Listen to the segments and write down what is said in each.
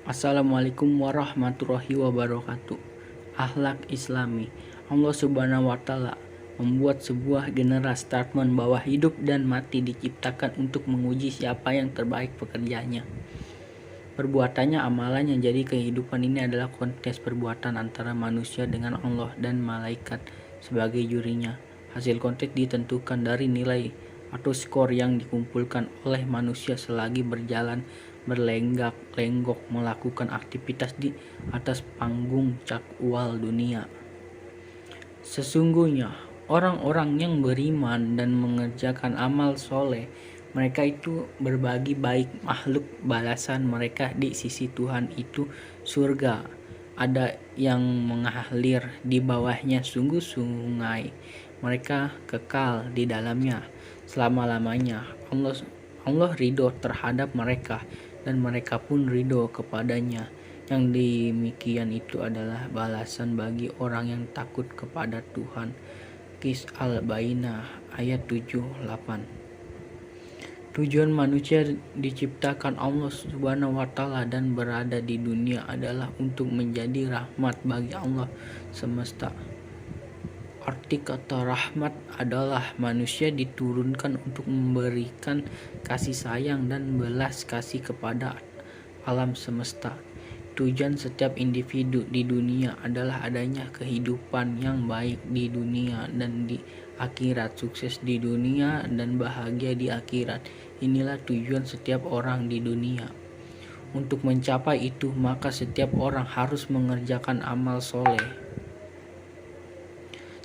Assalamualaikum warahmatullahi wabarakatuh. Akhlak Islami. Allah Subhanahu wa taala membuat sebuah generasi statement bahwa hidup dan mati diciptakan untuk menguji siapa yang terbaik pekerjaannya. Perbuatannya, amalannya, jadi kehidupan ini adalah kontes perbuatan antara manusia dengan Allah dan malaikat sebagai jurinya. Hasil kontes ditentukan dari nilai atau skor yang dikumpulkan oleh manusia selagi berjalan berlenggak-lenggok melakukan aktivitas di atas panggung cakwal dunia. Sesungguhnya orang-orang yang beriman dan mengerjakan amal soleh, mereka itu berbagi baik makhluk, balasan mereka di sisi Tuhan itu surga. Ada yang mengalir di bawahnya sungguh sungai, mereka kekal di dalamnya selama-lamanya. Allah ridho terhadap mereka dan mereka pun ridho kepadanya. Yang demikian itu adalah balasan bagi orang yang takut kepada Tuhan. Qis Al-Bayyinah ayat 7-8. Tujuan manusia diciptakan Allah Subhanahu wa taala dan berada di dunia adalah untuk menjadi rahmat bagi Allah semesta. Arti kata rahmat adalah manusia diturunkan untuk memberikan kasih sayang dan belas kasih kepada alam semesta. Tujuan setiap individu di dunia adalah adanya kehidupan yang baik di dunia dan di akhirat, sukses di dunia dan bahagia di akhirat. Inilah tujuan setiap orang di dunia. Untuk mencapai itu, maka setiap orang harus mengerjakan amal soleh.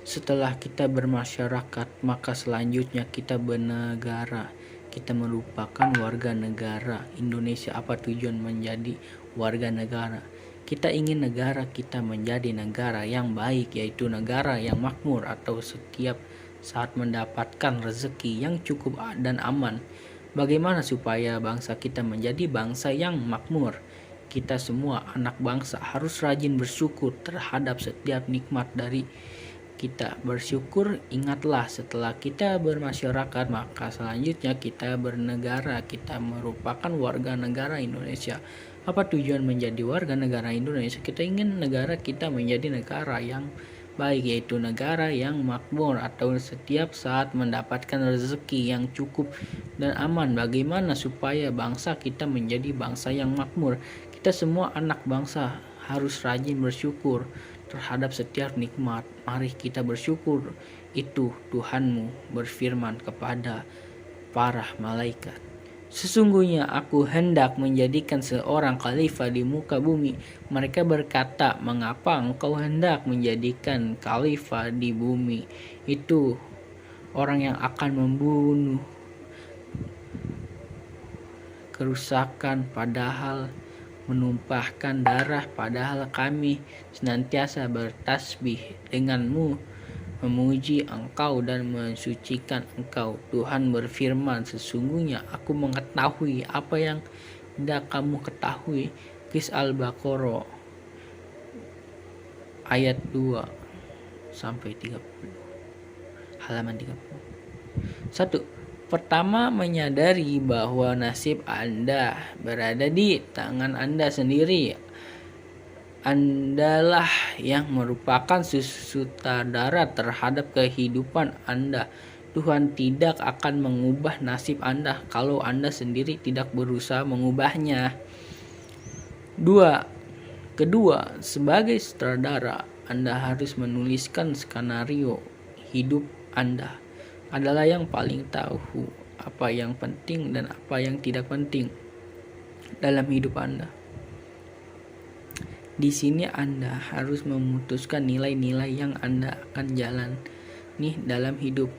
Setelah kita bermasyarakat, maka selanjutnya kita bernegara. Kita merupakan warga negara Indonesia. Apa tujuan menjadi warga negara? Kita ingin negara kita menjadi negara yang baik, yaitu negara yang makmur atau setiap saat mendapatkan rezeki yang cukup dan aman. Bagaimana supaya bangsa kita menjadi bangsa yang makmur? Kita semua anak bangsa harus rajin bersyukur terhadap setiap nikmat dari kita. Bersyukur, ingatlah, setelah kita bermasyarakat, maka selanjutnya kita bernegara. Kita merupakan warga negara Indonesia. Apa tujuan menjadi warga negara Indonesia? Kita ingin negara kita menjadi negara yang baik, yaitu negara yang makmur atau setiap saat mendapatkan rezeki yang cukup dan aman. Bagaimana supaya bangsa kita menjadi bangsa yang makmur? Kita semua anak bangsa harus rajin bersyukur terhadap setiap nikmat. Mari kita bersyukur. Itu Tuhanmu berfirman kepada para malaikat, sesungguhnya aku hendak menjadikan seorang khalifah di muka bumi. Mereka berkata, mengapa engkau hendak menjadikan khalifah di bumi? Itu orang yang akan membunuh, kerusakan, padahal menumpahkan darah, padahal kami senantiasa bertasbih denganmu, memuji engkau dan mensucikan engkau. Tuhan berfirman, sesungguhnya aku mengetahui apa yang tidak kamu ketahui. Qis Al-Baqarah ayat 2-30, halaman 30. 1. Pertama, menyadari bahwa nasib Anda berada di tangan Anda sendiri. Andalah yang merupakan sutradara terhadap kehidupan Anda. Tuhan tidak akan mengubah nasib Anda kalau Anda sendiri tidak berusaha mengubahnya. Kedua, sebagai sutradara, Anda harus menuliskan skenario hidup Anda. Adalah yang paling tahu apa yang penting dan apa yang tidak penting dalam hidup Anda. Di sini Anda harus memutuskan nilai-nilai yang Anda akan jalani dalam hidup.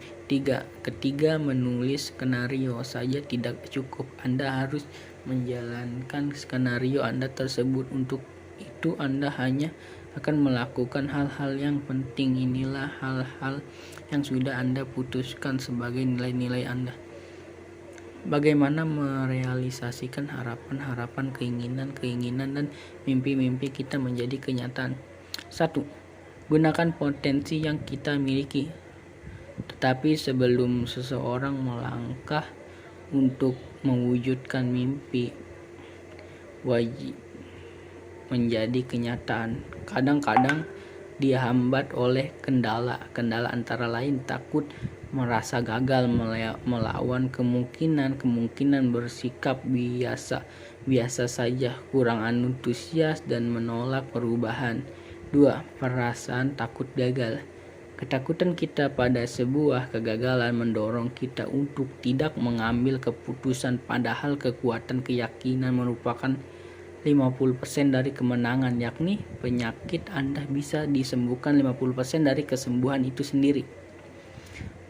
Ketiga, menulis skenario saja tidak cukup. Anda harus menjalankan skenario Anda tersebut. Untuk itu Anda hanya akan melakukan hal-hal yang penting. Inilah hal-hal yang sudah Anda putuskan sebagai nilai-nilai Anda. Bagaimana merealisasikan harapan-harapan, keinginan-keinginan, dan mimpi-mimpi kita menjadi kenyataan? 1. Gunakan potensi yang kita miliki. Tetapi sebelum seseorang melangkah untuk mewujudkan mimpi, wajib menjadi kenyataan. Kadang-kadang dihambat oleh kendala antara lain takut, merasa gagal, melawan kemungkinan bersikap biasa saja, kurang antusias dan menolak perubahan. 2. Perasaan takut gagal. Ketakutan kita pada sebuah kegagalan mendorong kita untuk tidak mengambil keputusan, padahal kekuatan keyakinan merupakan 50% dari kemenangan, yakni penyakit Anda bisa disembuhkan 50% dari kesembuhan itu sendiri.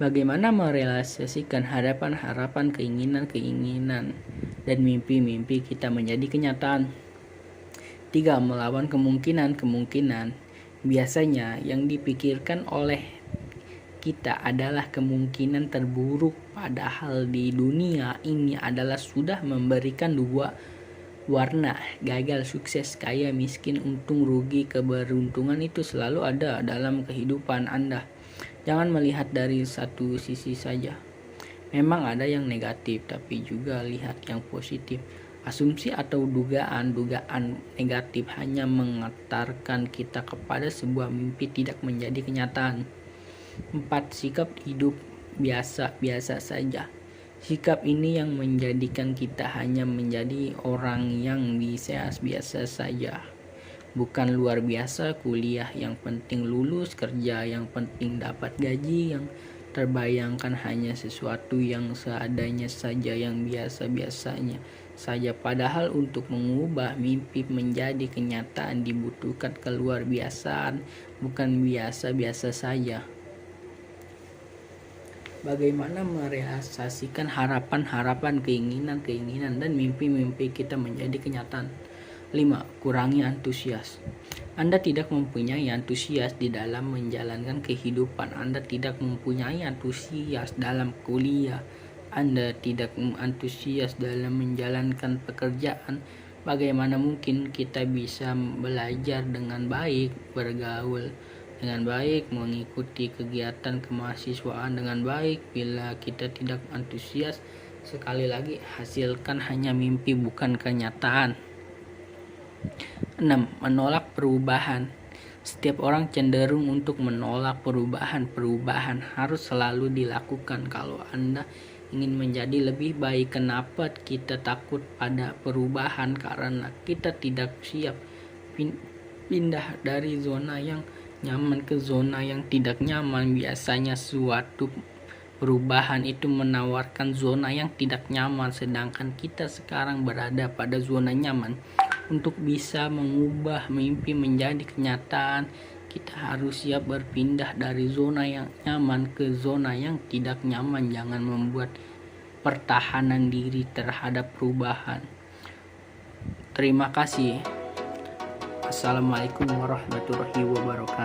Bagaimana merealisasikan harapan-harapan, keinginan-keinginan, dan mimpi-mimpi kita menjadi kenyataan? 3. Melawan kemungkinan-kemungkinan. Biasanya yang dipikirkan oleh kita adalah kemungkinan terburuk, padahal di dunia ini adalah sudah memberikan dua warna: gagal, sukses, kaya, miskin, untung, rugi. Keberuntungan itu selalu ada dalam kehidupan Anda. Jangan melihat dari satu sisi saja. Memang ada yang negatif, tapi juga lihat yang positif. Asumsi atau dugaan negatif hanya mengantarkan kita kepada sebuah mimpi tidak menjadi kenyataan. 4. Sikap hidup biasa saja. Sikap ini yang menjadikan kita hanya menjadi orang yang biasa saja. Bukan luar biasa, kuliah yang penting lulus, kerja yang penting dapat gaji, yang terbayangkan hanya sesuatu yang seadanya saja, yang biasa-biasanya saja. Padahal untuk mengubah mimpi menjadi kenyataan dibutuhkan keluar biasaan, bukan biasa-biasa saja. Bagaimana merealisasikan harapan-harapan, keinginan-keinginan, dan mimpi-mimpi kita menjadi kenyataan? 5. Kurangi antusias. Anda tidak mempunyai antusias di dalam menjalankan kehidupan. Anda tidak mempunyai antusias dalam kuliah. Anda tidak antusias dalam menjalankan pekerjaan. Bagaimana mungkin kita bisa belajar dengan baik, bergaul dengan baik, mengikuti kegiatan kemahasiswaan dengan baik bila kita tidak antusias? Sekali lagi, hasilkan hanya mimpi, bukan kenyataan. 6. Menolak perubahan. Setiap orang cenderung untuk menolak perubahan. Perubahan harus selalu dilakukan. Kalau Anda ingin menjadi lebih baik, kenapa kita takut pada perubahan? Karena kita tidak siap pindah dari zona yang nyaman ke zona yang tidak nyaman. Biasanya suatu perubahan itu menawarkan zona yang tidak nyaman, sedangkan kita sekarang berada pada zona nyaman. Untuk bisa mengubah mimpi menjadi kenyataan, kita harus siap berpindah dari zona yang nyaman ke zona yang tidak nyaman. Jangan membuat pertahanan diri terhadap perubahan. Terima kasih. Assalamualaikum warahmatullahi wabarakatuh.